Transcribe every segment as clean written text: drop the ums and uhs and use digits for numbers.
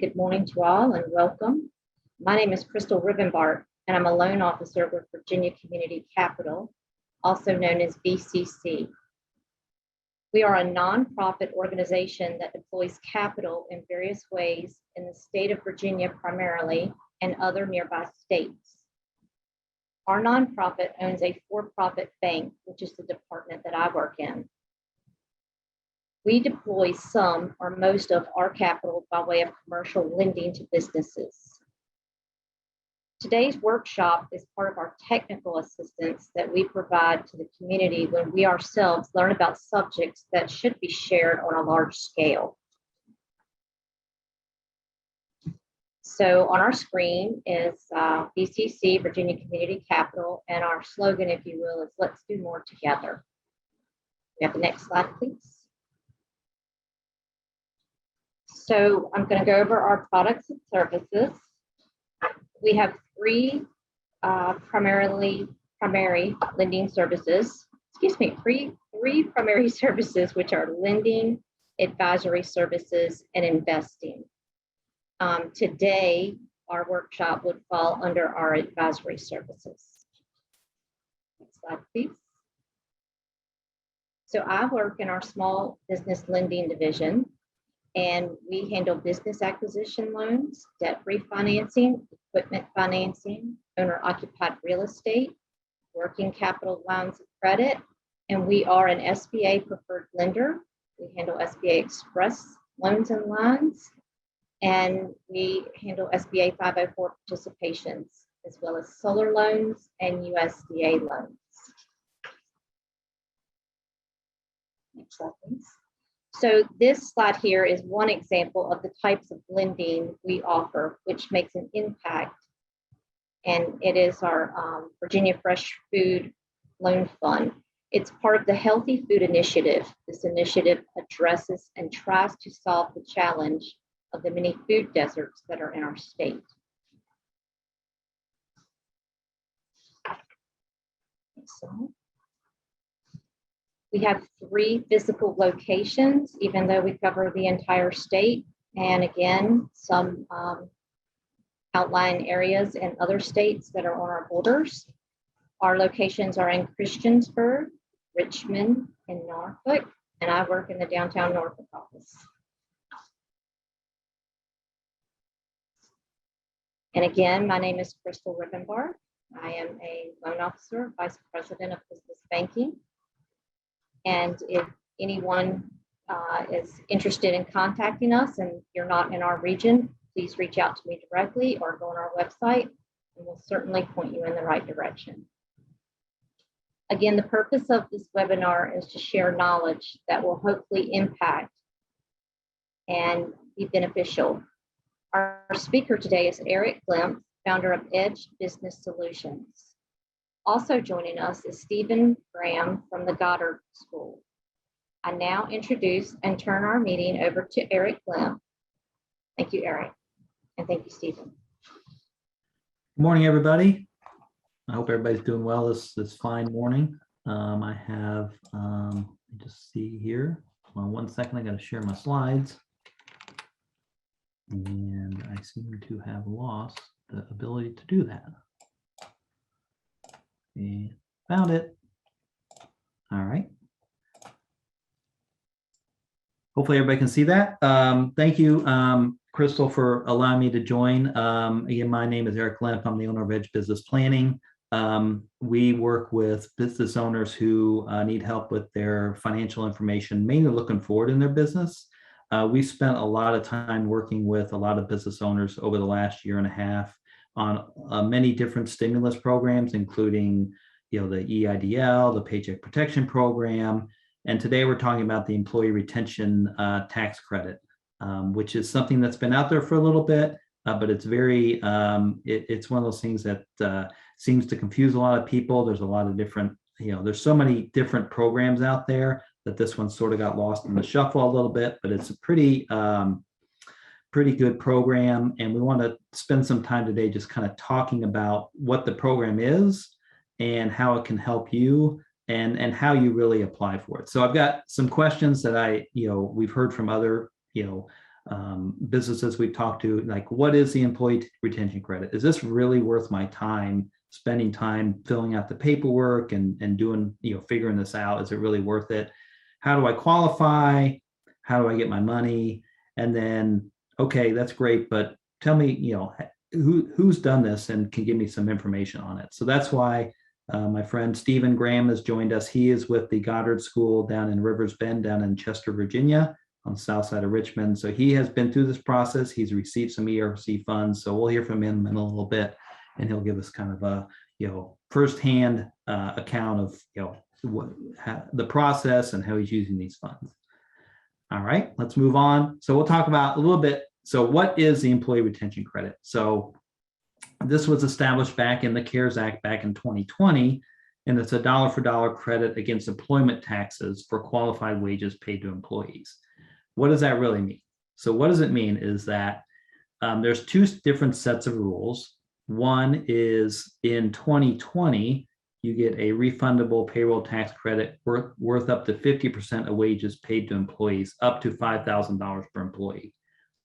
Good morning to all and welcome. My name is Crystal Rivenbark, and I'm a loan officer with Virginia Community Capital, also known as VCC. We are a nonprofit organization that deploys capital in various ways in the state of Virginia primarily and other nearby states. Our nonprofit owns a for-profit bank, which is the department that I work in. We deploy some or most of our capital by way of commercial lending to businesses. Today's workshop is part of our technical assistance that we provide to the community when we ourselves learn about subjects that should be shared on a large scale. So on our screen is VCC, Virginia Community Capital, and our slogan, if you will, is "Let's do more together." We have the next slide, please. So I'm going to go over our products and services. We have three primary lending services. Three primary services, which are lending, advisory services, and investing. Today, our workshop would fall under our advisory services. Next slide, please. So I work in our small business lending division, and we handle business acquisition loans, debt refinancing, equipment financing, owner-occupied real estate, working capital lines of credit, and we are an SBA preferred lender. We handle SBA Express loans and lines, and we handle SBA 504 participations, as well as solar loans and USDA loans. Next slide, please. So this slide here is one example of the types of lending we offer, which makes an impact. And it is our Virginia Fresh Food Loan Fund. It's part of the Healthy Food Initiative. This initiative addresses and tries to solve the challenge of the many food deserts that are in our state. So, we have 3 physical locations, even though we cover the entire state. And again, some outlying areas in other states that are on our borders. Our locations are in Christiansburg, Richmond, and Norfolk, and I work in the downtown Norfolk office. And again, my name is Crystal Rivenbark. I am a loan officer, vice president of business banking. And if anyone is interested in contacting us and you're not in our region, please reach out to me directly or go on our website, and we'll certainly point you in the right direction. Again, the purpose of this webinar is to share knowledge that will hopefully impact and be beneficial. Our speaker today is Eric Glimpse, founder of Edge Business Solutions. Also joining us is Stephen Graham from the Goddard School. I now introduce and turn our meeting over to Eric Glimpse. Thank you, Eric, and thank you, Stephen. Good morning, everybody. I hope everybody's doing well this fine morning. I have, just see here, well, 1 second, I got to share my slides. And I seem to have lost the ability to do that. And found it. All right. Hopefully everybody can see that. Thank you, Crystal, for allowing me to join. Again, my name is Eric Glimpse. I'm the owner of Edge Business Planning. We work with business owners who need help with their financial information, mainly looking forward in their business. We've spent a lot of time working with a lot of business owners over the last year and a half on many different stimulus programs, including, the EIDL, the Paycheck Protection Program, and today we're talking about the Employee Retention Tax Credit, which is something that's been out there for a little bit, but it's very, it's one of those things that seems to confuse a lot of people. There's a lot of different, there's so many different programs out there that this one sort of got lost in the shuffle a little bit, but it's a pretty good program. And we want to spend some time today just kind of talking about what the program is and how it can help you and how you really apply for it. So I've got some questions that we've heard from other, businesses we've talked to, like, what is the employee retention credit? Is this really worth my time, spending time filling out the paperwork and doing, figuring this out? Is it really worth it? How do I qualify? How do I get my money? And then, okay, that's great, but tell me, who's done this and can give me some information on it. So that's why my friend Stephen Graham has joined us. He is with the Goddard School down in Rivers Bend, down in Chester, Virginia, on the south side of Richmond. So he has been through this process. He's received some ERC funds. So we'll hear from him in a little bit, and he'll give us kind of a, firsthand account of, the process and how he's using these funds. All right, let's move on. So we'll talk about a little bit. So what is the employee retention credit? So this was established back in the CARES Act back in 2020, and it's a dollar for dollar credit against employment taxes for qualified wages paid to employees. What does that really mean? So what does it mean is that there's two different sets of rules. One is in 2020, you get a refundable payroll tax credit worth up to 50% of wages paid to employees, up to $5,000 per employee.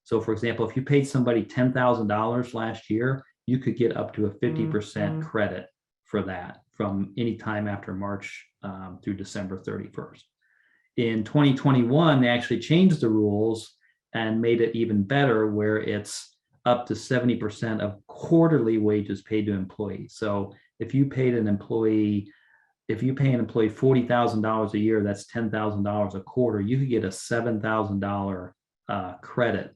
So for example, if you paid somebody $10,000 last year, you could get up to a 50% credit for that from any time after March through December 31st. In 2021, they actually changed the rules and made it even better, where it's up to 70% of quarterly wages paid to employees. So if you pay an employee $40,000 a year, that's $10,000 a quarter, you could get a $7,000 credit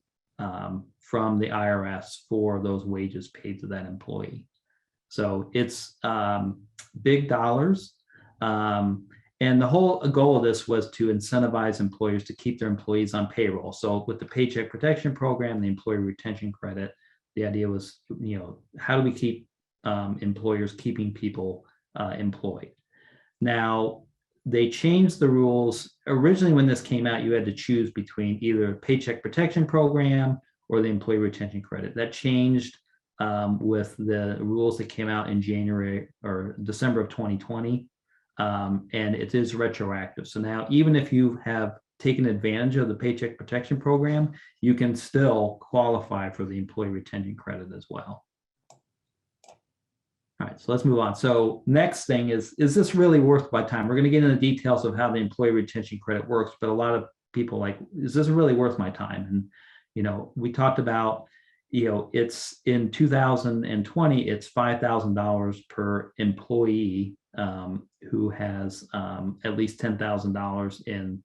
from the IRS for those wages paid to that employee. So it's big dollars. And the whole goal of this was to incentivize employers to keep their employees on payroll. So with the Paycheck Protection Program, the employee retention credit, the idea was, how do we keep employers keeping people employed? Now, they changed the rules. Originally, when this came out, you had to choose between either Paycheck Protection Program or the employee retention credit. That changed with the rules that came out in January or December of 2020. And it is retroactive. So now, even if you have taken advantage of the Paycheck Protection Program, you can still qualify for the employee retention credit as well. All right, so let's move on. So next thing is this really worth my time? We're going to get into the details of how the employee retention credit works, but a lot of people like, is this really worth my time? And, we talked about, it's in 2020, it's $5,000 per employee who has at least $10,000 in,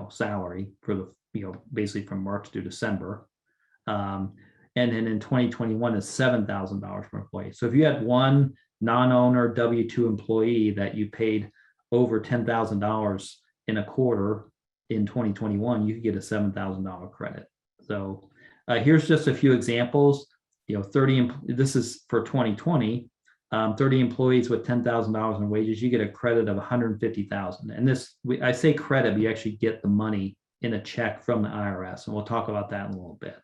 salary for the, basically from March to December. And then in 2021 is $7,000 per employee. So if you had one non-owner W-2 employee that you paid over $10,000 in a quarter in 2021, you could get a $7,000 credit. So here's just a few examples. 30, this is for 2020, 30 employees with $10,000 in wages, you get a credit of $150,000. And this, I say credit, but you actually get the money in a check from the IRS. And we'll talk about that in a little bit.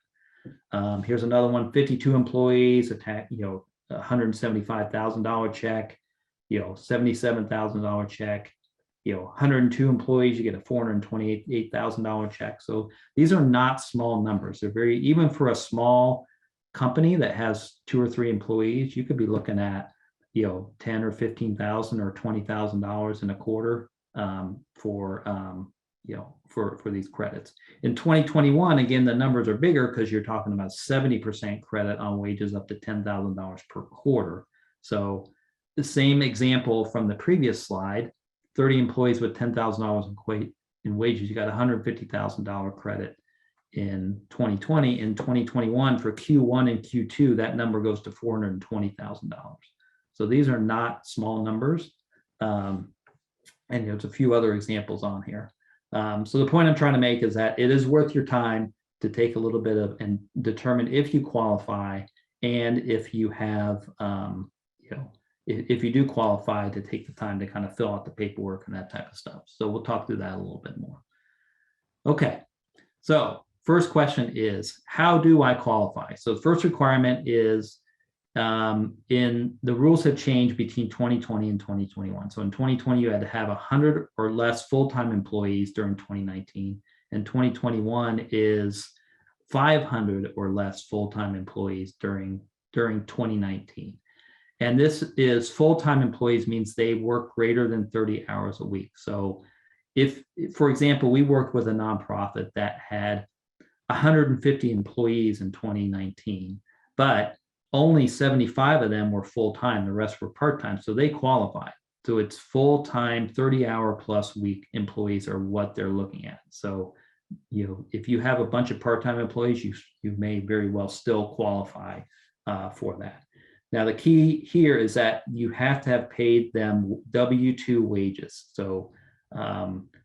Here's another one, 52 employees, $175,000 check, $77,000 check, 102 employees, you get a $428,000 check. So these are not small numbers. They're very, even for a small company that has 2 or 3 employees, you could be looking at, 10 or 15,000 or $20,000 in a quarter for these credits. In 2021, again, the numbers are bigger because you're talking about 70% credit on wages up to $10,000 per quarter. So the same example from the previous slide, 30 employees with $10,000 in wages, you got $150,000 credit in 2020. In 2021, for Q1 and Q2, that number goes to $420,000. So these are not small numbers. And there's a few other examples on here. So the point I'm trying to make is that it is worth your time to take a little bit of and determine if you qualify, and if you have, if you do qualify, to take the time to kind of fill out the paperwork and that type of stuff. So we'll talk through that a little bit more. Okay, so first question is, how do I qualify? So the first requirement is, in the rules have changed between 2020 and 2021. So in 2020, you had to have 100 or less full-time employees during 2019, and 2021 is 500 or less full-time employees during 2019. And this is full-time employees means they work greater than 30 hours a week. So if, for example, we worked with a nonprofit that had 150 employees in 2019, but only 75 of them were full-time, the rest were part-time, so they qualify. So it's full-time, 30-hour plus week employees are what they're looking at. So, if you have a bunch of part-time employees, you may very well still qualify for that. Now, the key here is that you have to have paid them W-2 wages. So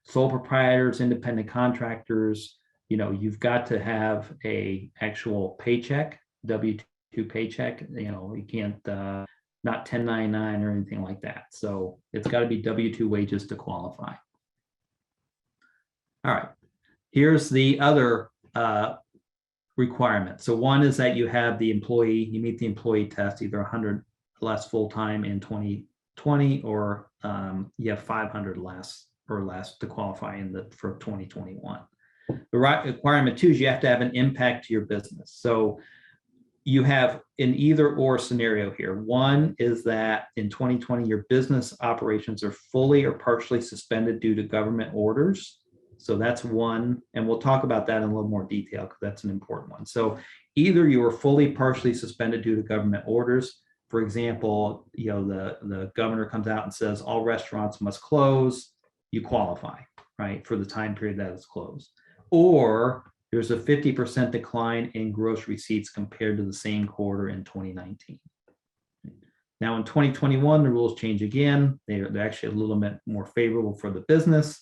sole proprietors, independent contractors, you've got to have a actual paycheck, W-2 paycheck. You can't, not 1099 or anything like that. So it's got to be W-2 wages to qualify. All right, here's the other requirement. So one is that you meet the employee test, either 100 less full-time in 2020, or you have 500 less to qualify for 2021. The requirement two is you have to have an impact to your business. So you have an either or scenario here. One is that in 2020, your business operations are fully or partially suspended due to government orders. So that's one, and we'll talk about that in a little more detail because that's an important one. So either you are fully, partially suspended due to government orders. For example, the governor comes out and says all restaurants must close. You qualify, right, for the time period that it's closed. Or there's a 50% decline in gross receipts compared to the same quarter in 2019. Now in 2021, the rules change again. They're actually a little bit more favorable for the business.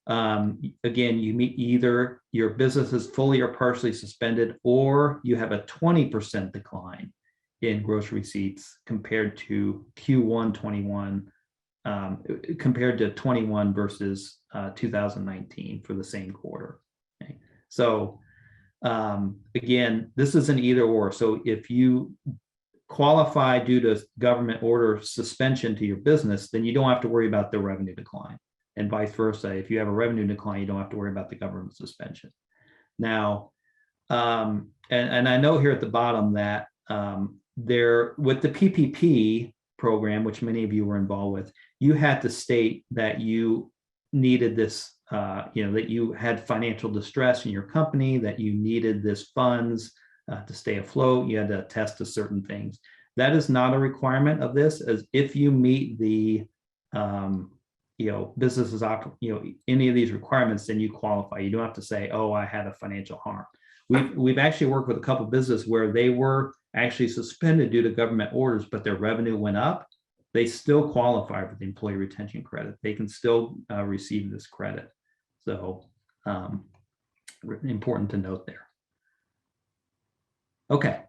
Again, you meet either your business is fully or partially suspended, or you have a 20% decline in gross receipts compared to Q1 21, compared to 21 versus 2019 for the same quarter. Okay. So again, this is an either or. So if you qualify due to government order suspension to your business, then you don't have to worry about the revenue decline. And vice versa. If you have a revenue decline, you don't have to worry about the government suspension. Now, and I know here at the bottom that there, with the PPP program, which many of you were involved with, you had to state that you needed this, that you had financial distress in your company, that you needed this funds to stay afloat. You had to attest to certain things. That is not a requirement of this, as if you meet the businesses, any of these requirements, then you qualify. You don't have to say, oh, I had a financial harm. We've actually worked with a couple of businesses where they were actually suspended due to government orders, but their revenue went up. They still qualify for the employee retention credit. They can still receive this credit. So important to note there. Okay,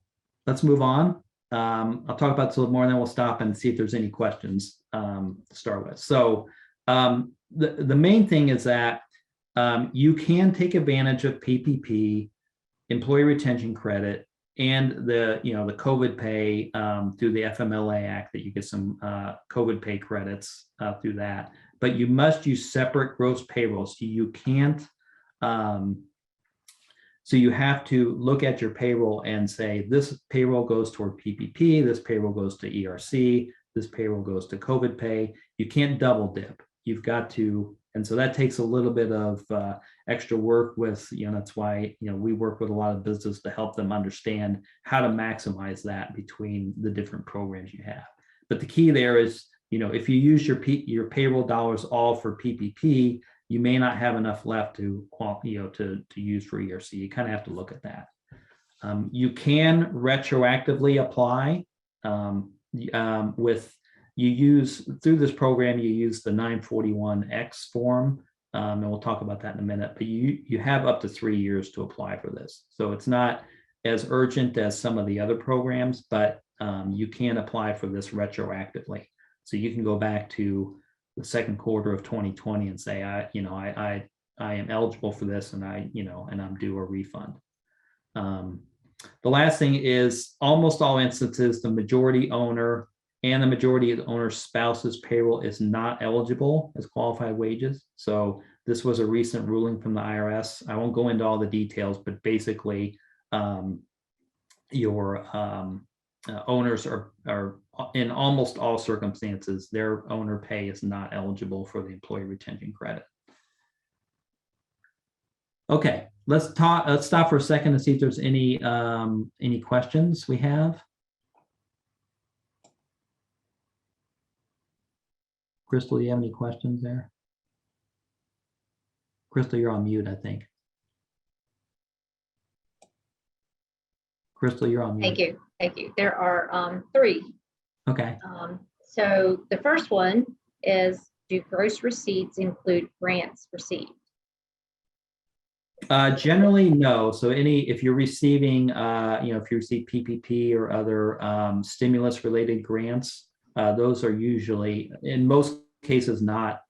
let's move on. I'll talk about this a little more, and then we'll stop and see if there's any questions to start with. So the main thing is that you can take advantage of PPP, employee retention credit, and the COVID pay through the FMLA Act, that you get some COVID pay credits through that. But you must use separate gross payroll. So you can't. So you have to look at your payroll and say, this payroll goes toward PPP, this payroll goes to ERC, this payroll goes to COVID pay. You can't double dip. You've got to, and so that takes a little bit of extra work with, that's why, we work with a lot of business to help them understand how to maximize that between the different programs you have. But the key there is, if you use your payroll dollars all for PPP, you may not have enough left to use for ERC. You kind of have to look at that. You can retroactively apply through this program. You use the 941X form, and we'll talk about that in a minute. But you have up to 3 years to apply for this, so it's not as urgent as some of the other programs, but you can apply for this retroactively. So you can go back to the second quarter of 2020 and say, I am eligible for this, and I'm due a refund. The last thing is, almost all instances, the majority owner and the majority of the owner's spouse's payroll is not eligible as qualified wages. So this was a recent ruling from the IRS. I won't go into all the details, but basically your owners are in almost all circumstances, their owner pay is not eligible for the employee retention credit. Okay, let's stop for a second and see if there's any questions we have. Crystal, do you have any questions there? Crystal, you're on mute, I think. Crystal, you're on mute. Thank you. Thank you. There are three. Okay. So the first one is, do gross receipts include grants received? Generally, no. So if you're receiving, if you receive PPP or other stimulus related grants, those are usually, in most cases, not,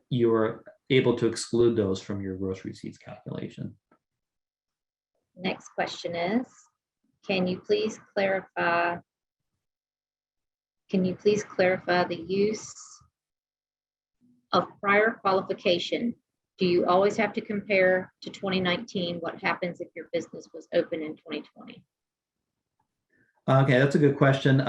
you're able to exclude those from your gross receipts calculation. Next question is, can you please clarify the use of prior qualification? Do you always have to compare to 2019? What happens if your business was open in 2020? Okay, that's a good question.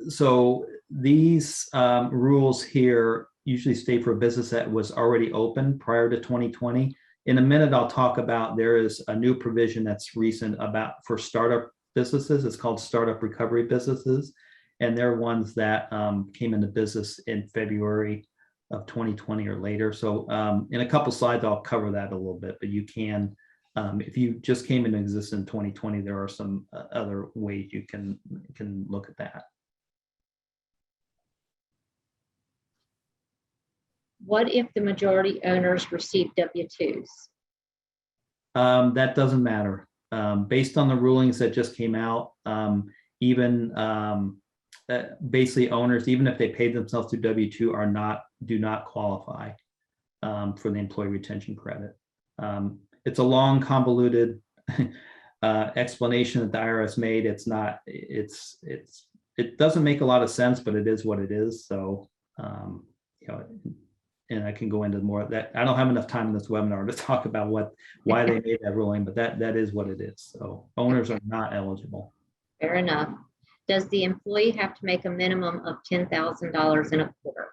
So these rules here usually state for a business that was already open prior to 2020. In a minute, I'll talk about, there is a new provision that's recent for startup businesses. It's called startup recovery businesses. And they're ones that came into business in February of 2020 or later. So in a couple slides, I'll cover that a little bit, but you can, if you just came into existence in 2020, there are some other ways you can look at that. What if the majority owners receive W-2s? That doesn't matter. Based on the rulings that just came out, even basically owners, even if they paid themselves through W-2, do not qualify for the employee retention credit. It's a long, convoluted explanation that the IRS made. It doesn't make a lot of sense, but it is what it is. So, and I can go into more of that. I don't have enough time in this webinar to talk about why they made that ruling, but that is what it is. So owners are not eligible. Fair enough. Does the employee have to make a minimum of $10,000 in a quarter?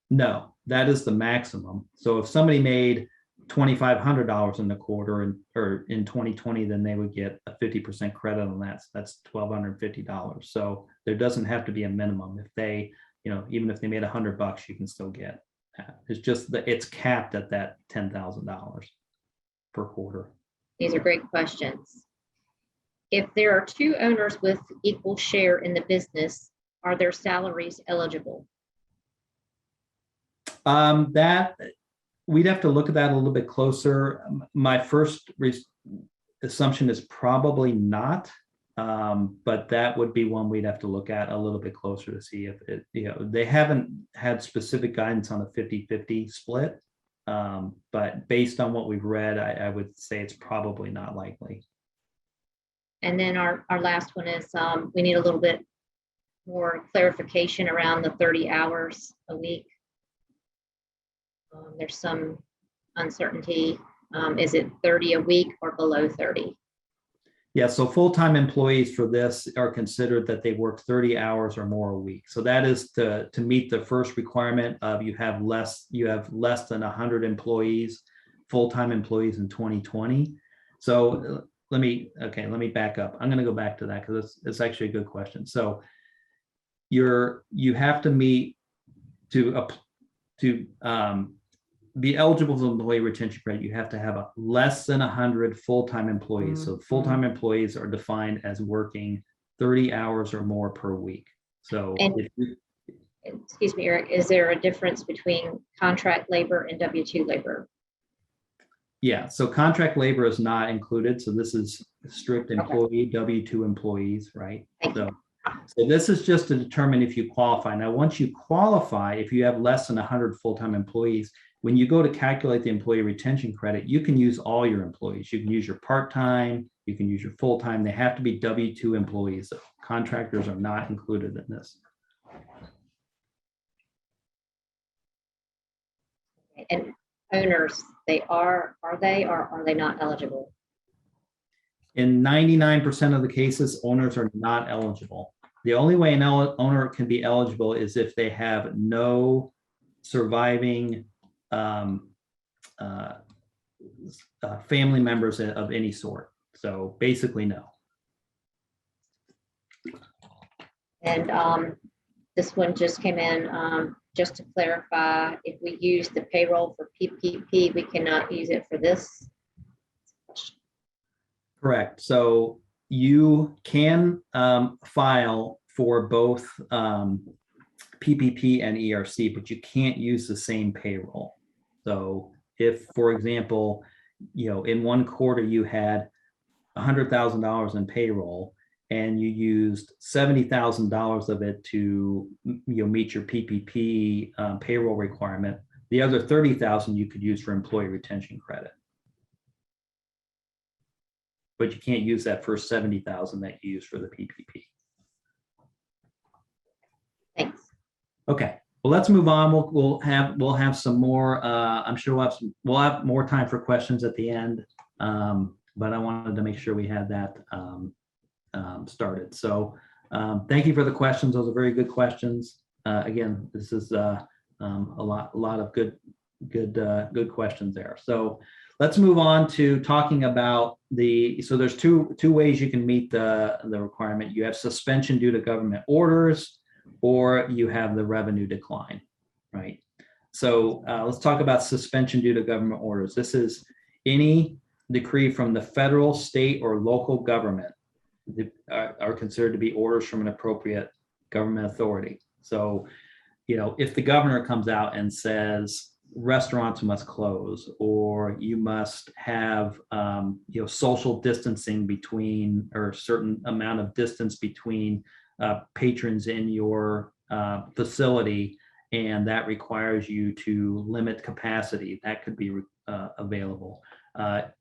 No, that is the maximum. So if somebody made $2,500 in the quarter or in 2020, then they would get a 50% credit on that. So that's $1,250. So there doesn't have to be a minimum. If they, even if they made $100, you can still get that. It's just that it's capped at that $10,000 per quarter. These are great questions. If there are two owners with equal share in the business, are their salaries eligible? That we'd have to look at that a little bit closer. My first assumption is probably not, but that would be one we'd have to look at a little bit closer to see if it, they haven't had specific guidance on a 50-50 split, but based on what we've read, I would say it's probably not likely. And then our last one is we need a little bit more clarification around the 30 hours a week. There's some uncertainty. Is it 30 a week or below 30? Yeah, so full-time employees for this are considered that they work 30 hours or more a week. So that is to meet the first requirement of you have less than 100 employees, full-time employees in 2020. So let me back up. I'm going to go back to that because it's actually a good question. So you have to meet to be eligible for employee retention credit. You have to have less than 100 full-time employees. Mm-hmm. So full-time employees are defined as working 30 hours or more per week. So excuse me, Eric, is there a difference between contract labor and W-2 labor? Yeah, so contract labor is not included. So this is strict employee, okay. W-2 employees, right? So this is just to determine if you qualify. Now, once you qualify, if you have less than 100 full-time employees, when you go to calculate the employee retention credit, you can use all your employees. You can use your part-time, you can use your full-time. They have to be W-2 employees. So contractors are not included in this. And owners, are they or are they not eligible? In 99% of the cases, owners are not eligible. The only way an owner can be eligible is if they have no surviving family members of any sort. So basically, no. And this one just came in, just to clarify, if we use the payroll for PPP, we cannot use it for this. Correct. So you can file for both PPP and ERC, but you can't use the same payroll. So if, for example, in one quarter you had $100,000 in payroll and you used $70,000 of it to meet your PPP payroll requirement, the other $30,000 you could use for employee retention credit. But you can't use that first $70,000 that you use for the PPP. Thanks. Okay, well, let's move on. We'll have some more. I'm sure we'll have more time for questions at the end. But I wanted to make sure we had that started. So thank you for the questions. Those are very good questions. Again, this is a lot of good questions there. So let's move on to talking about so there's two ways you can meet the requirement. You have suspension due to government orders, or you have the revenue decline, right? So let's talk about suspension due to government orders. This is any decree from the federal, state, or local government that are considered to be orders from an appropriate government authority. So, if the governor comes out and says restaurants must close, or you must have social distancing between, or a certain amount of distance between patrons in your facility, and that requires you to limit capacity, that could be available.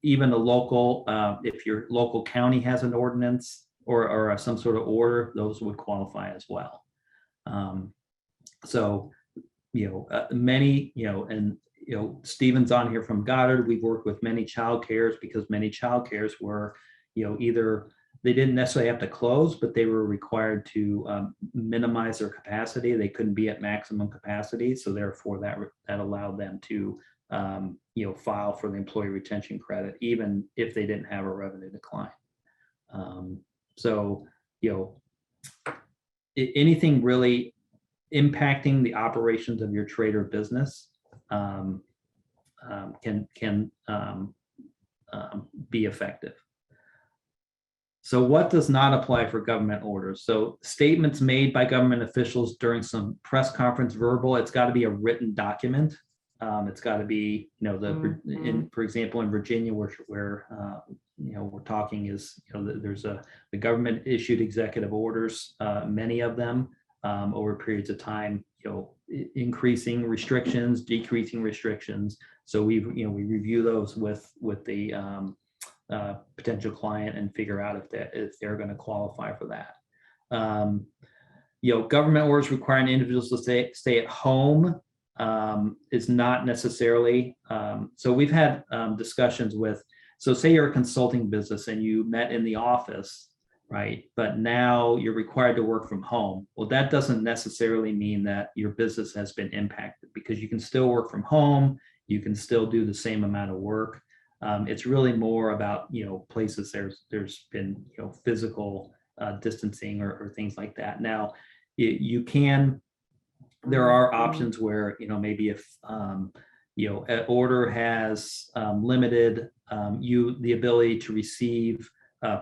Even a local, if your local county has an ordinance or some sort of order, those would qualify as well. So, many, and Stephen's on here from Goddard. We've worked with many child cares, because many child cares were, either they didn't necessarily have to close, but they were required to minimize their capacity. They couldn't be at maximum capacity, so therefore that allowed them to file for the employee retention credit, even if they didn't have a revenue decline. So anything really impacting the operations of your trade or business can be effective. So what does not apply for government orders? So statements made by government officials during some press conference, verbal, it's got to be a written document. It's got to be, for example, in Virginia, where we're talking is, there's the government issued executive orders, many of them over periods of time, increasing restrictions, decreasing restrictions. So we review those with the potential client and figure out if they're going to qualify for that. Government orders requiring individuals to stay at home is not necessarily. So we've had discussions with, so say you're a consulting business and you met in the office, right? But now you're required to work from home. Well, that doesn't necessarily mean that your business has been impacted, because you can still work from home. You can still do the same amount of work. It's really more about, places there's been, physical distancing or things like that. Now, there are options where, maybe if, an order has limited the ability to receive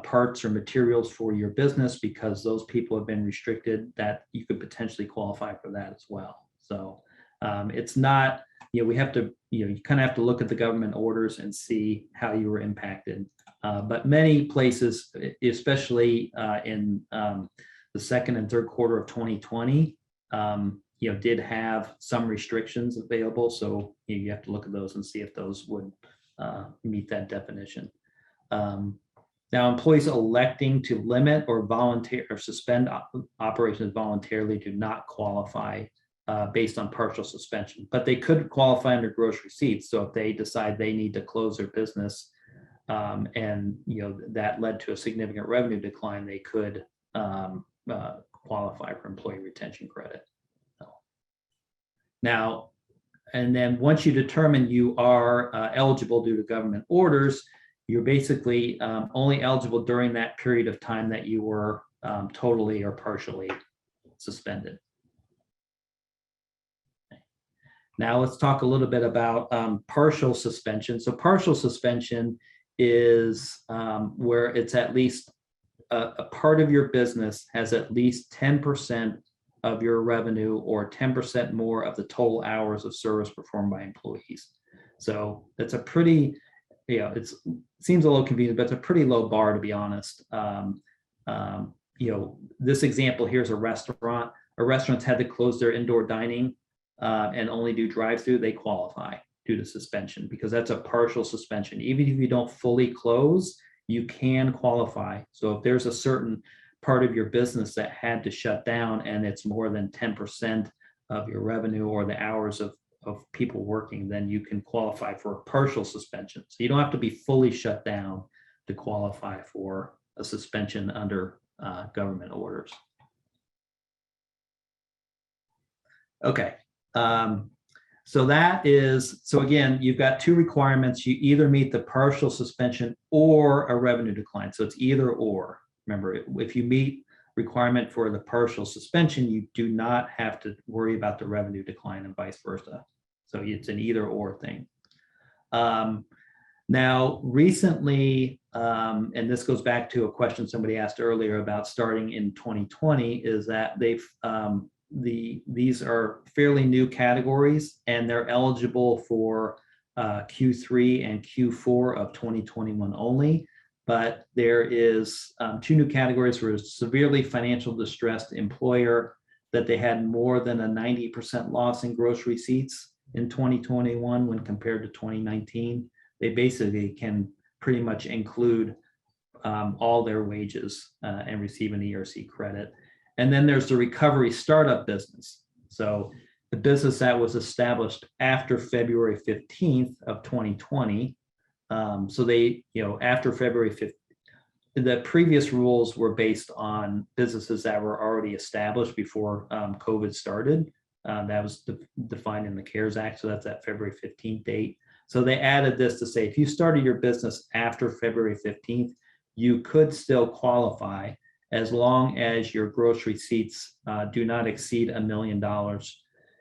parts or materials for your business because those people have been restricted, that you could potentially qualify for that as well. So it's not, we have to, you kind of have to look at the government orders and see how you were impacted. But many places, especially in the second and third quarter of 2020, did have some restrictions available. So you have to look at those and see if those would meet that definition. Now, employees electing to limit or suspend operations voluntarily do not qualify based on partial suspension, but they could qualify under gross receipts. So if they decide they need to close their business and that led to a significant revenue decline, they could qualify for employee retention credit. Now, and then once you determine you are eligible due to government orders, you're basically only eligible during that period of time that you were totally or partially suspended. Now let's talk a little bit about partial suspension. So partial suspension is where it's at least a part of your business has at least 10% of your revenue or 10% more of the total hours of service performed by employees. So it's a pretty, it seems a little confusing, but it's a pretty low bar, to be honest. This example here is a restaurant. A restaurant's had to close their indoor dining and only do drive-through. They qualify due to suspension because that's a partial suspension. Even if you don't fully close, you can qualify. So if there's a certain part of your business that had to shut down and it's more than 10% of your revenue or the hours of people working, then you can qualify for a partial suspension. So you don't have to be fully shut down to qualify for a suspension under government orders. Okay. So again, you've got two requirements. You either meet the partial suspension or a revenue decline. So it's either or. Remember, if you meet requirement for the partial suspension, you do not have to worry about the revenue decline and vice versa. So it's an either or thing. Now, recently, and this goes back to a question somebody asked earlier about starting in 2020, is that these are fairly new categories and they're eligible for Q3 and Q4 of 2021 only. But there is two new categories for a severely financial distressed employer that they had more than a 90% loss in gross receipts in 2021 when compared to 2019. They basically can pretty much include all their wages and receive an ERC credit. And then there's the recovery startup business. So the business that was established after February 15th of 2020. So they, after February 15th, the previous rules were based on businesses that were already established before COVID started. That was defined in the CARES Act. So that's that February 15th date. So they added this to say, if you started your business after February 15th, you could still qualify as long as your gross receipts do not exceed $1 million.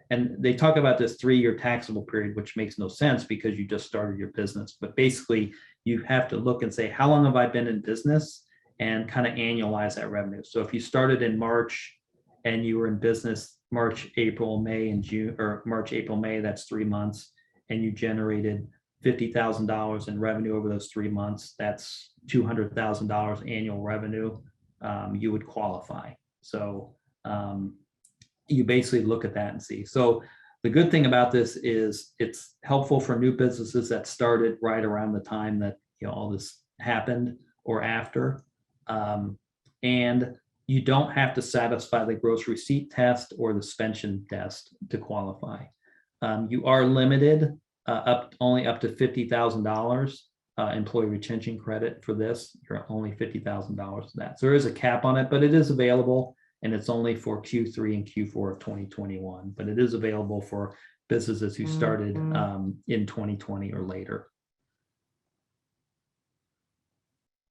And they talk about this 3-year taxable period, which makes no sense because you just started your business. But basically, you have to look and say, how long have I been in business, and kind of annualize that revenue. So if you started in March and you were in business March, April, May, and June, or March, April, May, that's 3 months, and you generated $50,000 in revenue over those 3 months, that's $200,000 annual revenue, you would qualify. So you basically look at that and see. So the good thing about this is it's helpful for new businesses that started right around the time that all this happened or after. And you don't have to satisfy the gross receipt test or the suspension test to qualify. You are limited only up to $50,000 employee retention credit for this. You're only $50,000 for that. So there is a cap on it, but it is available. And it's only for Q3 and Q4 of 2021, but it is available for businesses who started in 2020 or later.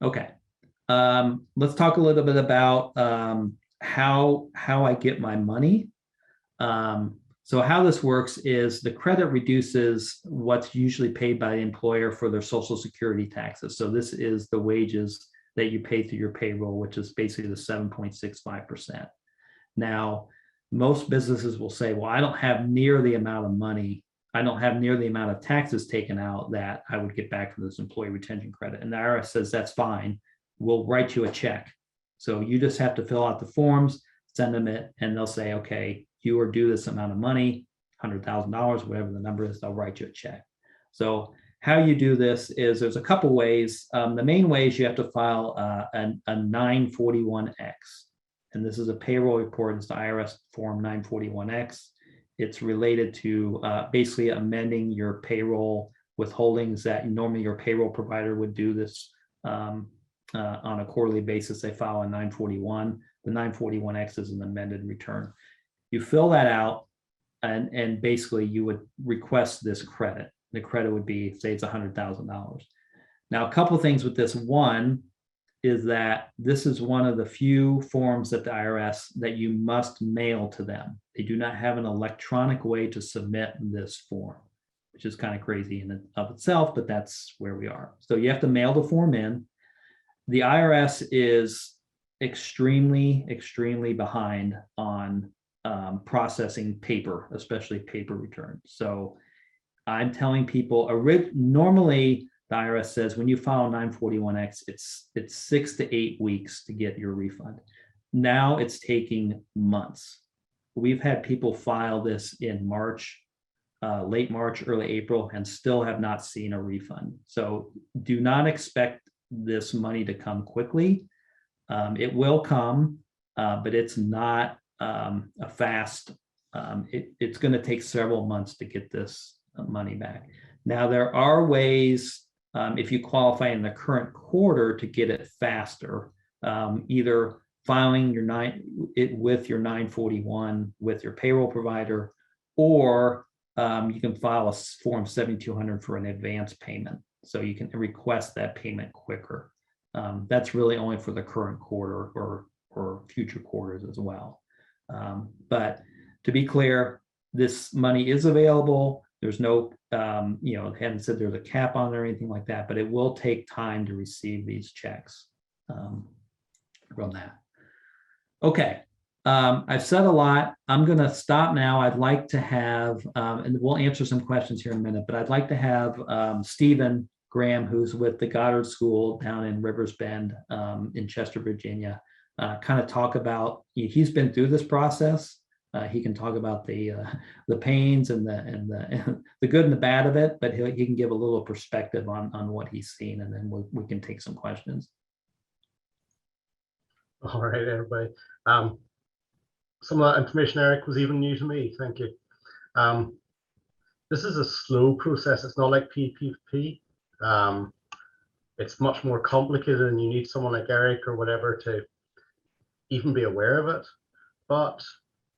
Okay, let's talk a little bit about how I get my money. So how this works is the credit reduces what's usually paid by the employer for their Social Security taxes. So this is the wages that you pay through your payroll, which is basically the 7.65%. Now, most businesses will say, well, I don't have near the amount of money, I don't have near the amount of taxes taken out that I would get back from this employee retention credit. And the IRS says, that's fine, we'll write you a check. So you just have to fill out the forms, send them it, and they'll say, okay, you are due this amount of money, $100,000, whatever the number is, they'll write you a check. So how you do this is there's a couple ways. The main way is you have to file a 941X. And this is a payroll report. It's the IRS form 941X. It's related to basically amending your payroll withholdings that normally your payroll provider would do this on a quarterly basis. They file a 941. The 941X is an amended return. You fill that out, and basically you would request this credit. The credit would be, say it's $100,000. Now, a couple of things with this. One is that this is one of the few forms at the IRS that you must mail to them. They do not have an electronic way to submit this form, which is kind of crazy in and of itself, but that's where we are. So you have to mail the form in. The IRS is extremely, extremely behind on processing paper, especially paper returns. So I'm telling people, normally the IRS says when you file a 941X, it's 6 to 8 weeks to get your refund. Now it's taking months. We've had people file this in March, late March, early April, and still have not seen a refund. So do not expect this money to come quickly. It will come, but it's not a fast. It's going to take several months to get this money back. Now, there are ways, if you qualify in the current quarter, to get it faster, either filing with your 941 with your payroll provider, or you can file a Form 7200 for an advance payment. So you can request that payment quicker. That's really only for the current quarter or future quarters as well. But to be clear, this money is available. There's no, haven't said there's a cap on it or anything like that, but it will take time to receive these checks from that. Okay, I've said a lot. I'm going to stop now. I'd like to have, and we'll answer some questions here in a minute, but I'd like to have Stephen Graham, who's with the Goddard School down in Rivers Bend in Chester, Virginia, kind of talk about, he's been through this process. He can talk about the pains and the good and the bad of it, but he can give a little perspective on what he's seen, and then we can take some questions. All right, everybody. Some of that information, Eric, was even new to me. Thank you. This is a slow process. It's not like PPP. It's much more complicated, and you need someone like Eric or whatever to even be aware of it. But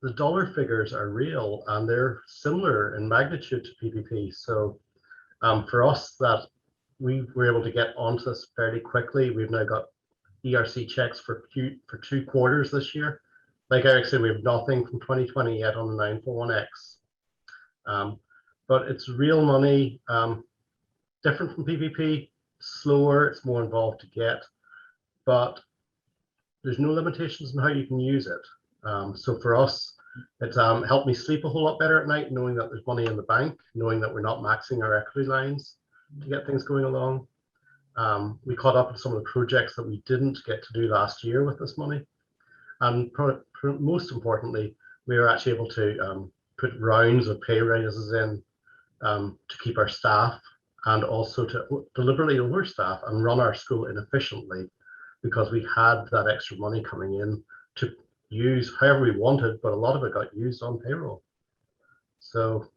the dollar figures are real, and they're similar in magnitude to PPP. So for us, that we were able to get onto this fairly quickly. We've now got ERC checks for 2 quarters this year. Like Eric said, we have nothing from 2020 yet on the 941X. But it's real money, different from PPP, slower, it's more involved to get, but there's no limitations on how you can use it. So for us, it's helped me sleep a whole lot better at night, knowing that there's money in the bank, knowing that we're not maxing our equity lines to get things going along. We caught up with some of the projects that we didn't get to do last year with this money. And most importantly, we were actually able to put rounds of pay raises in to keep our staff, and also to deliberately overstaff and run our school inefficiently, because we had that extra money coming in to use however we wanted, but a lot of it got used on payroll. So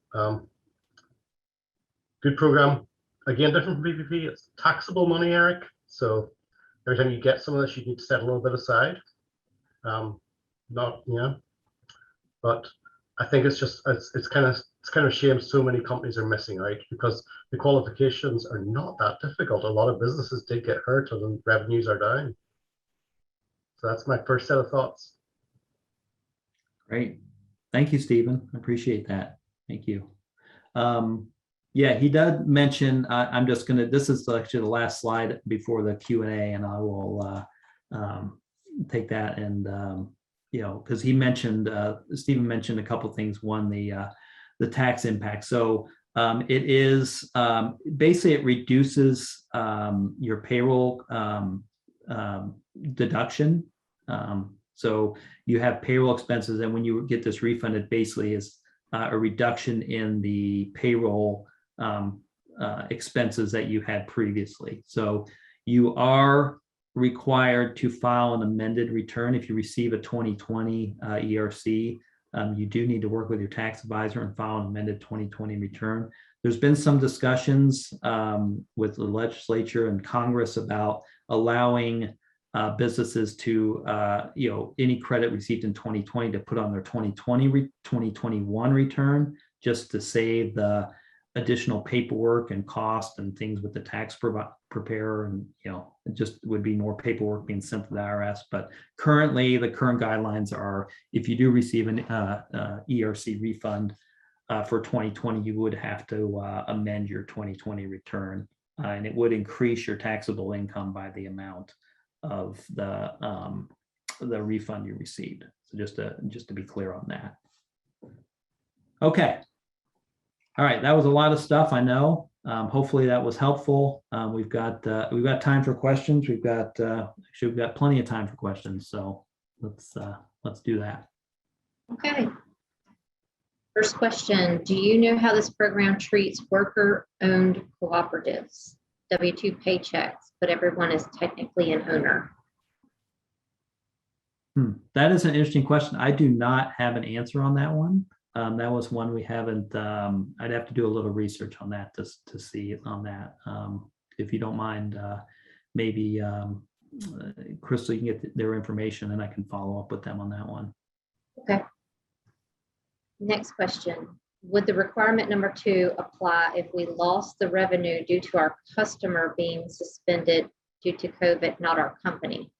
good program. Again, different from PPP. It's taxable money, Eric. So every time you get some of this, you need to set a little bit aside. But I think it's just it's kind of a shame so many companies are missing out, because the qualifications are not that difficult. A lot of businesses did get hurt and revenues are down. So that's my first set of thoughts. Great. Thank you, Stephen. I appreciate that. Thank you. Yeah, he did mention, I'm just going to, this is actually the last slide before the Q&A, and I will take that and, because he mentioned, Stephen mentioned a couple of things. One, the tax impact. So it is, basically it reduces your payroll deduction. So you have payroll expenses, and when you get this refund, it basically is a reduction in the payroll expenses that you had previously. So you are required to file an amended return if you receive a 2020 ERC. You do need to work with your tax advisor and file an amended 2020 return. There's been some discussions with the legislature and Congress about allowing businesses to, any credit received in 2020 to put on their 2021 return, just to save the additional paperwork and cost and things with the tax preparer. And, it just would be more paperwork being sent to the IRS. But currently, the current guidelines are if you do receive an ERC refund for 2020, you would have to amend your 2020 return. And it would increase your taxable income by the amount of the refund you received. So just to be clear on that. Okay. All right, that was a lot of stuff, I know. Hopefully that was helpful. We've got time for questions. We've got plenty of time for questions. So let's do that. Okay. First question, do you know how this program treats worker-owned cooperatives, W-2 paychecks, but everyone is technically an owner? That is an interesting question. I do not have an answer on that one. That was one we haven't, I'd have to do a little research on that to see on that. If you don't mind, maybe Crystal, you can get their information and I can follow up with them on that one. Okay. Next question. Would the requirement number 2 apply if we lost the revenue due to our customer being suspended due to COVID, not our company?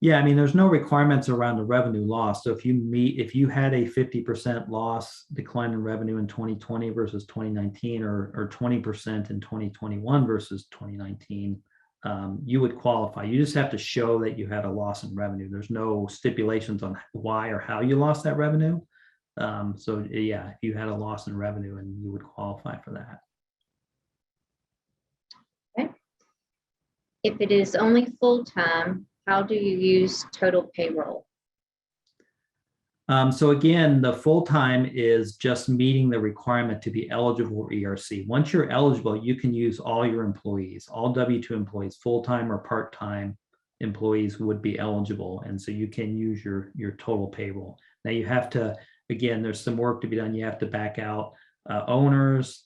Yeah, I mean, there's no requirements around the revenue loss. So if you had a 50% loss decline in revenue in 2020 versus 2019, or 20% in 2021 versus 2019, you would qualify. You just have to show that you had a loss in revenue. There's no stipulations on why or how you lost that revenue. So yeah, if you had a loss in revenue, and you would qualify for that. Okay. If it is only full-time, how do you use total payroll? So again, the full-time is just meeting the requirement to be eligible for ERC. Once you're eligible, you can use all your employees, all W-2 employees, full-time or part-time employees would be eligible. And so you can use your total payroll. Now you have to, again, there's some work to be done. You have to back out owners.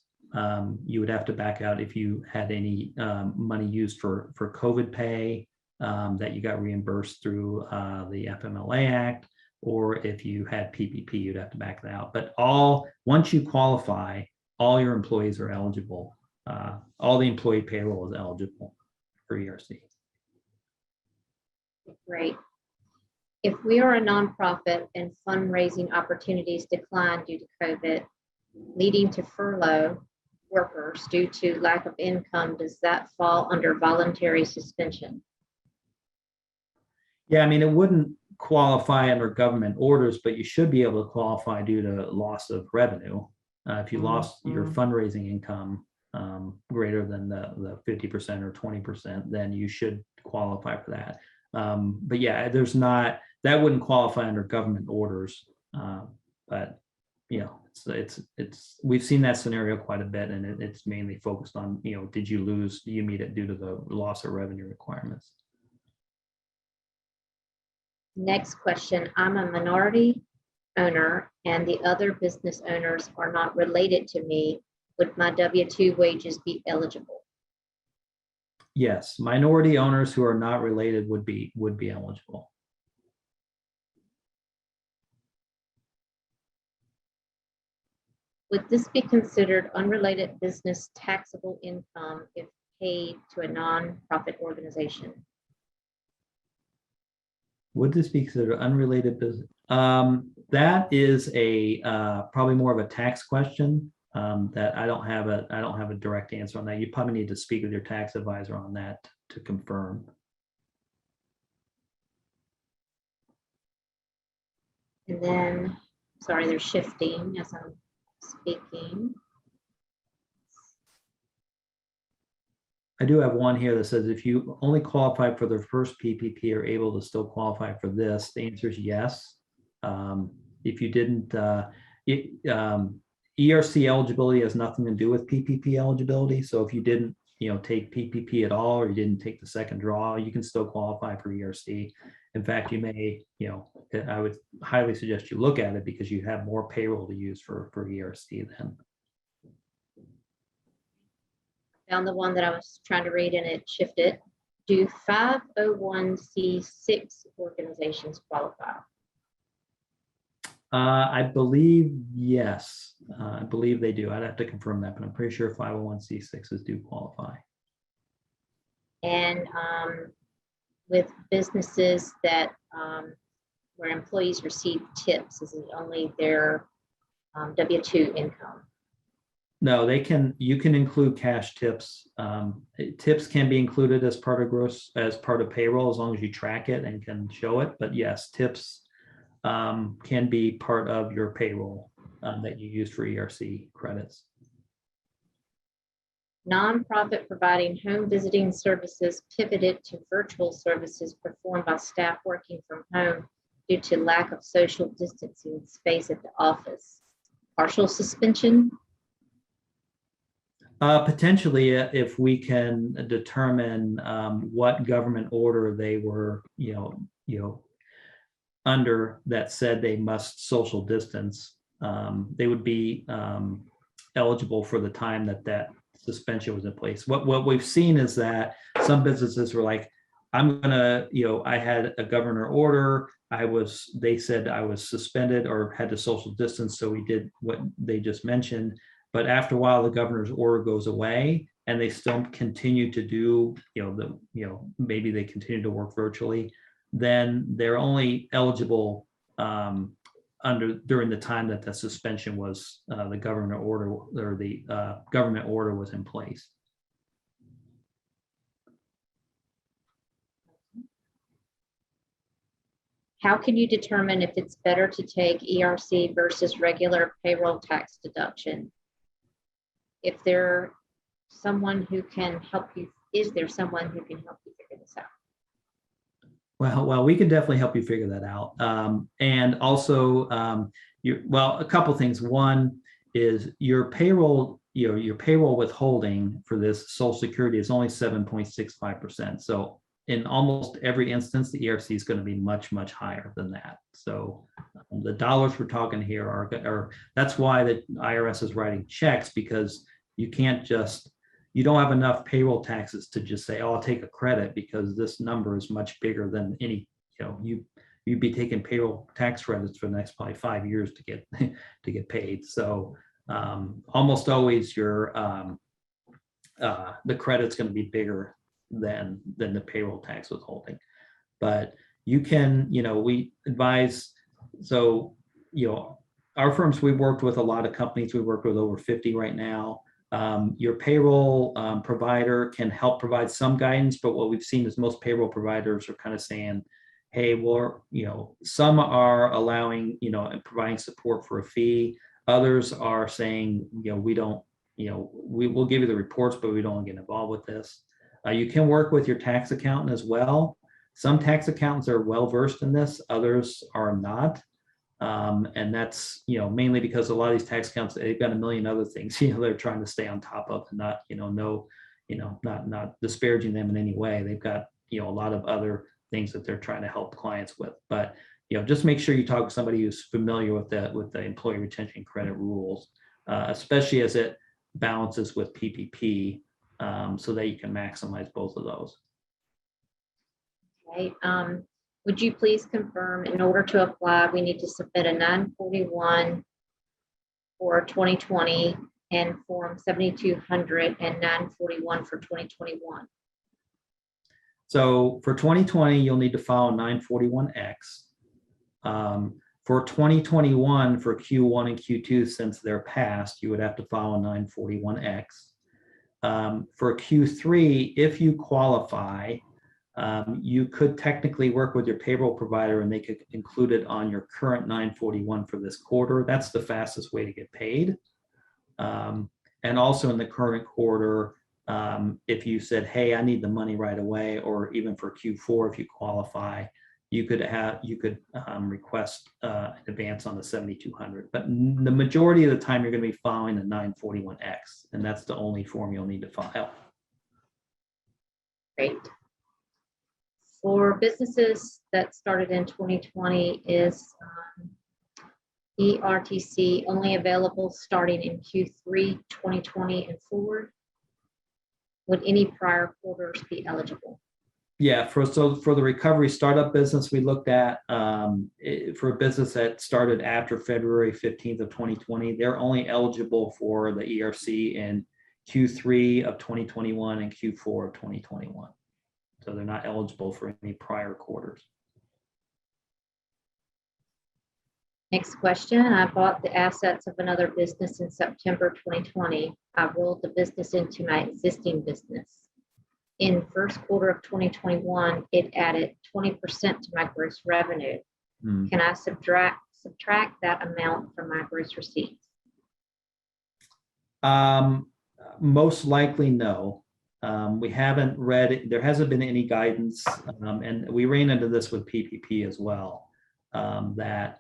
You would have to back out if you had any money used for COVID pay that you got reimbursed through the FMLA Act, or if you had PPP, you'd have to back that out. But once you qualify, all your employees are eligible. All the employee payroll is eligible for ERC. Great. If we are a nonprofit and fundraising opportunities decline due to COVID, leading to furlough workers due to lack of income, does that fall under voluntary suspension? Yeah, I mean, it wouldn't qualify under government orders, but you should be able to qualify due to loss of revenue. If you lost your fundraising income greater than the 50% or 20%, then you should qualify for that. But yeah, that wouldn't qualify under government orders. But we've seen that scenario quite a bit, and it's mainly focused on, do you meet it due to the loss of revenue requirements? Next question, I'm a minority owner and the other business owners are not related to me. Would my W-2 wages be eligible? Yes, minority owners who are not related would be eligible. Would this be considered unrelated business taxable income if paid to a nonprofit organization? Would this be considered unrelated business? That is probably more of a tax question that I don't have a direct answer on that. You probably need to speak with your tax advisor on that to confirm. And then, sorry, they're shifting as I'm speaking. I do have one here that says if you only qualify for the first PPP are able to still qualify for this. The answer is yes. If you didn't, ERC eligibility has nothing to do with PPP eligibility. So if you didn't, take PPP at all, or you didn't take the second draw, you can still qualify for ERC. In fact, you may, I would highly suggest you look at it because you have more payroll to use for ERC then. Found the one that I was trying to read and it shifted. Do 501c6 organizations qualify? I believe, yes. I believe they do. I'd have to confirm that, but I'm pretty sure 501c6s do qualify. And with businesses that where employees receive tips, is it only their W-2 income? No, you can include cash tips. Tips can be included as part of payroll as long as you track it and can show it. But yes, tips can be part of your payroll that you use for ERC credits. Nonprofit providing home visiting services pivoted to virtual services performed by staff working from home due to lack of social distancing space at the office. Partial suspension? Potentially, if we can determine what government order they were, under that said they must social distance, they would be eligible for the time that suspension was in place. What we've seen is that some businesses were like, I'm gonna, I had a governor order. They said I was suspended or had to social distance, so we did what they just mentioned. But after a while, the governor's order goes away, and they still continue to do, maybe they continue to work virtually. Then they're only eligible during the time that the suspension was the government order or the government order was in place. How can you determine if it's better to take ERC versus regular payroll tax deduction? If there's someone who can help you, is there someone who can help you figure this out? Well, we can definitely help you figure that out. And also, a couple things. One is your payroll, your payroll withholding for this Social Security is only 7.65%. So in almost every instance, the ERC is going to be much, much higher than that. So the dollars we're talking here are that's why the IRS is writing checks, because you don't have enough payroll taxes to just say, oh, I'll take a credit, because this number is much bigger than any, you'd be taking payroll tax credits for the next probably 5 years to get paid. So almost always the credit's going to be bigger than the payroll tax withholding. But you can, we advise, so, our firms, we've worked with a lot of companies. We've worked with over 50 right now. Your payroll provider can help provide some guidance, but what we've seen is most payroll providers are kind of saying, hey, some are allowing, and providing support for a fee. Others are saying, we don't, we will give you the reports, but we don't want to get involved with this. You can work with your tax accountant as well. Some tax accountants are well-versed in this, others are not. And that's, mainly because a lot of these tax accounts, they've got a million other things, they're trying to stay on top of, and not, not disparaging them in any way. They've got, a lot of other things that they're trying to help clients with. But, just make sure you talk to somebody who's familiar with the employee retention credit rules, especially as it balances with PPP, so that you can maximize both of those. Okay. Would you please confirm, in order to apply, we need to submit a 941 for 2020 and Form 7200 and 941 for 2021? So for 2020, you'll need to file a 941X. For 2021, for Q1 and Q2, since they're passed, you would have to file a 941X. For Q3, if you qualify, you could technically work with your payroll provider and they could include it on your current 941 for this quarter. That's the fastest way to get paid. And also in the current quarter, if you said, hey, I need the money right away, or even for Q4, if you qualify, you could request an advance on the 7,200. But the majority of the time, you're going to be filing the 941X, and that's the only form you'll need to file. Great. For businesses that started in 2020 is ERTC only available starting in Q3 2020 and forward. Would any prior quarters be eligible? Yeah, for the recovery startup business, we looked at for a business that started after February 15th of 2020, they're only eligible for the ERC in Q3 of 2021 and Q4 of 2021. So they're not eligible for any prior quarters. Next question. I bought the assets of another business in September 2020. I rolled the business into my existing business. In first quarter of 2021, it added 20% to my gross revenue. Can I subtract that amount from my gross receipts? Most likely no. We haven't read it. There hasn't been any guidance, and we ran into this with PPP as well, that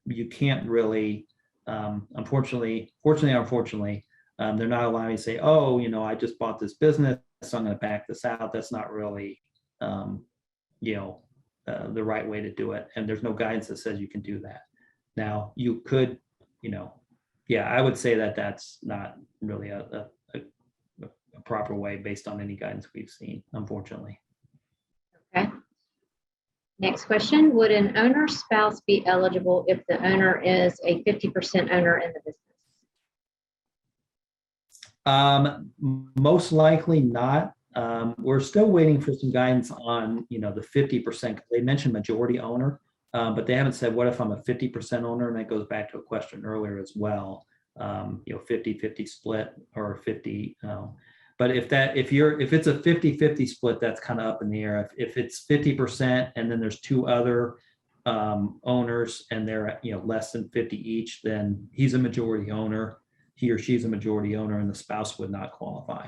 you can't really, unfortunately, they're not allowing you to say, oh, I just bought this business, so I'm going to back this out. That's not really, the right way to do it. And there's no guidance that says you can do that. Now, you could, I would say that that's not really a proper way based on any guidance we've seen, unfortunately. Okay. Next question. Would an owner's spouse be eligible if the owner is a 50% owner in the business? Most likely not. We're still waiting for some guidance on, the 50%. They mentioned majority owner, but they haven't said, what if I'm a 50% owner? And that goes back to a question earlier as well. 50-50 split or 50. But if it's a 50-50 split, that's kind of up in the air. If it's 50% and then there's two other owners and they're at, less than 50 each, then he's a majority owner. He or she's a majority owner, and the spouse would not qualify.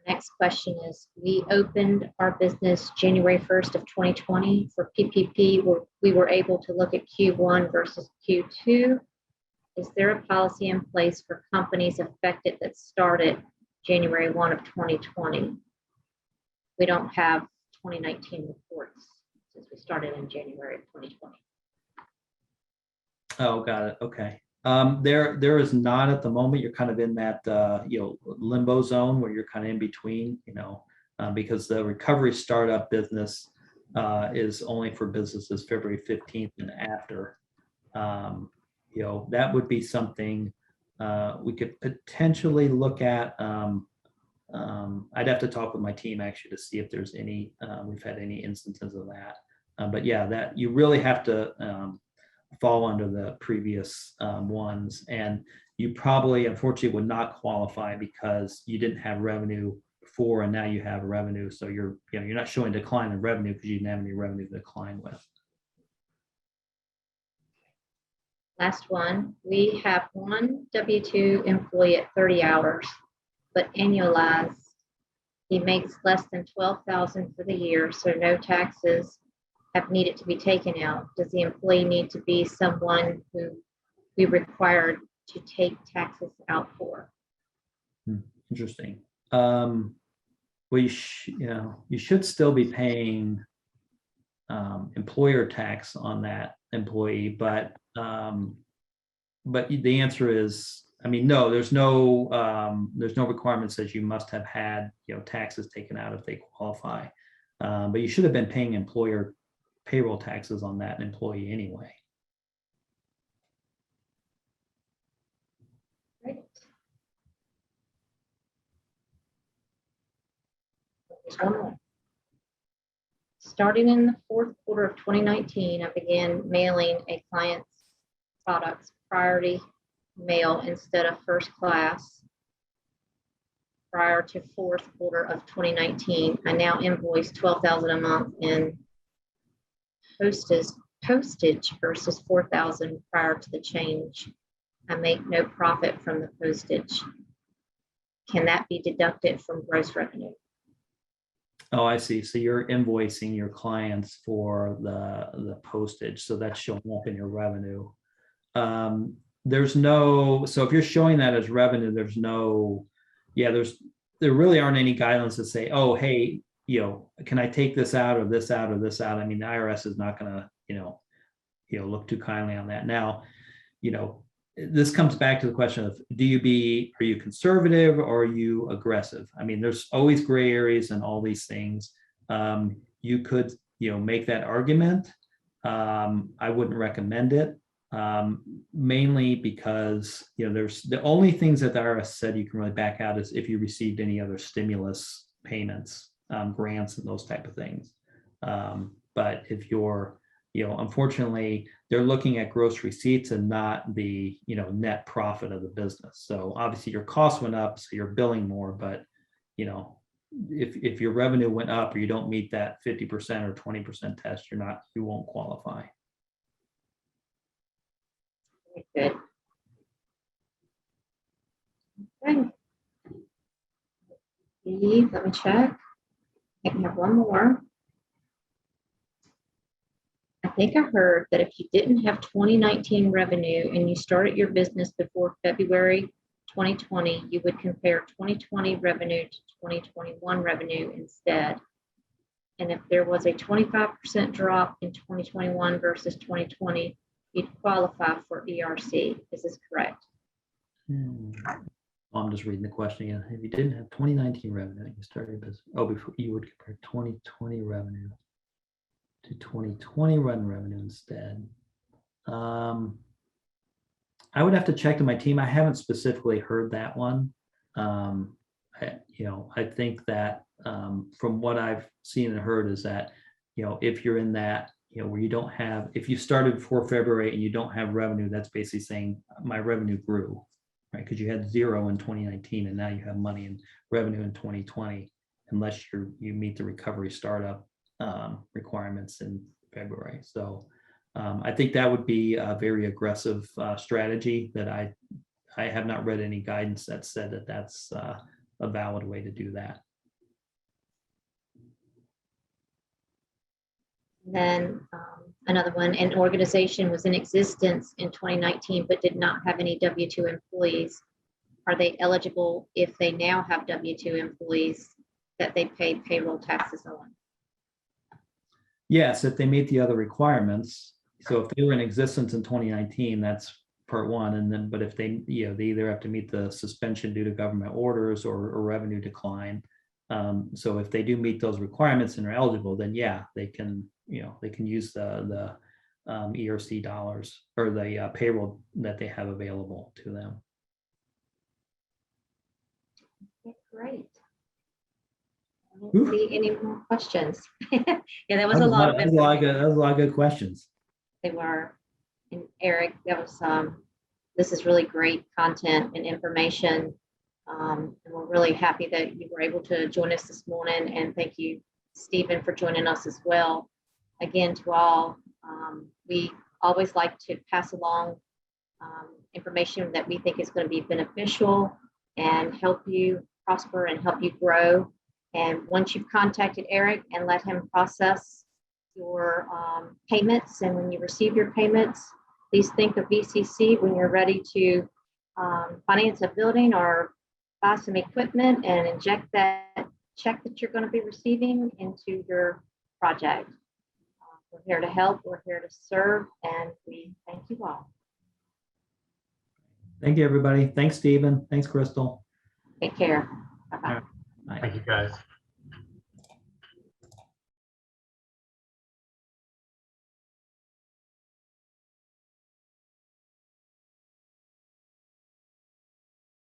Next question is, we opened our business January 1st of 2020. For PPP, we were able to look at Q1 versus Q2. Is there a policy in place for companies affected that started January 1 of 2020? We don't have 2019 reports since we started in January of 2020. Oh, got it. Okay. There is not at the moment. You're kind of in that limbo zone where you're kind of in between, because the recovery startup business is only for businesses February 15th and after. That would be something we could potentially look at. I'd have to talk with my team actually to see if there's any, we've had any instances of that. But yeah, that you really have to fall under the previous ones, and you probably unfortunately would not qualify because you didn't have revenue before and now you have revenue. So you're not showing decline in revenue because you didn't have any revenue to decline with. Last one, we have one W-2 employee at 30 hours, but annualized, he makes less than $12,000 for the year, so no taxes have needed to be taken out. Does the employee need to be someone who we required to take taxes out for? Interesting. Well, you should still be paying employer tax on that employee, but the answer is, no, there's no requirement that you must have had taxes taken out if they qualify, but you should have been paying employer payroll taxes on that employee anyway. Right. There's one more. Starting in the fourth quarter of 2019, I began mailing a client's products priority mail instead of first class. Prior to fourth quarter of 2019, I now invoice $12,000 a month in postage versus $4,000 prior to the change. I make no profit from the postage. Can that be deducted from gross revenue? Oh, I see. So you're invoicing your clients for the postage, so that's showing up in your revenue. So if you're showing that as revenue, there's there really aren't any guidelines that say, oh, hey, can I take this out or this out or this out? I mean, the IRS is not going to, look too kindly on that. Now, this comes back to the question of, are you conservative or are you aggressive? I mean, there's always gray areas and all these things. You could, make that argument. I wouldn't recommend it, mainly because, there's the only things that the IRS said you can really back out is if you received any other stimulus payments, grants and those type of things. But if you're, unfortunately, they're looking at gross receipts and not the, net profit of the business. So obviously your costs went up, so you're billing more, but, if your revenue went up or you don't meet that 50% or 20% test, you won't qualify. Good. Okay. Let me check. I can have one more. I think I heard that if you didn't have 2019 revenue and you started your business before February 2020, you would compare 2020 revenue to 2021 revenue instead. And if there was a 25% drop in 2021 versus 2020, you'd qualify for ERC. Is this correct? I'm just reading the question again. If you didn't have 2019 revenue, you started your business. Oh, before you would compare 2020 revenue to 2020 revenue instead. I would have to check to my team. I haven't specifically heard that one. I think that from what I've seen and heard is that, if you're in that, where you don't have, if you started before February and you don't have revenue, that's basically saying my revenue grew, right? Because you had 0 in 2019 and now you have money and revenue in 2020, unless you meet the recovery startup requirements in February. So I think that would be a very aggressive strategy that I have not read any guidance that said that that's a valid way to do that. Then another one, an organization was in existence in 2019 but did not have any W-2 employees. Are they eligible if they now have W-2 employees that they paid payroll taxes on? Yes, if they meet the other requirements. So if they were in existence in 2019, that's part one. And then, but if they either have to meet the suspension due to government orders or revenue decline. So if they do meet those requirements and are eligible, then yeah, they can use the ERC dollars or the payroll that they have available to them. Okay, great. I don't see any more questions. Yeah, that was a lot of good questions. They were. And Eric, that was this is really great content and information. And we're really happy that you were able to join us this morning. And thank you, Stephen, for joining us as well. Again, to all, we always like to pass along information that we think is going to be beneficial and help you prosper and help you grow. And once you've contacted Eric and let him process your payments, and when you receive your payments, please think of VCC when you're ready to finance a building or buy some equipment and inject that check that you're going to be receiving into your project. We're here to help, we're here to serve, and we thank you all. Thank you, everybody. Thanks, Stephen. Thanks, Crystal. Take care. Bye-bye. Bye. Thank you, guys.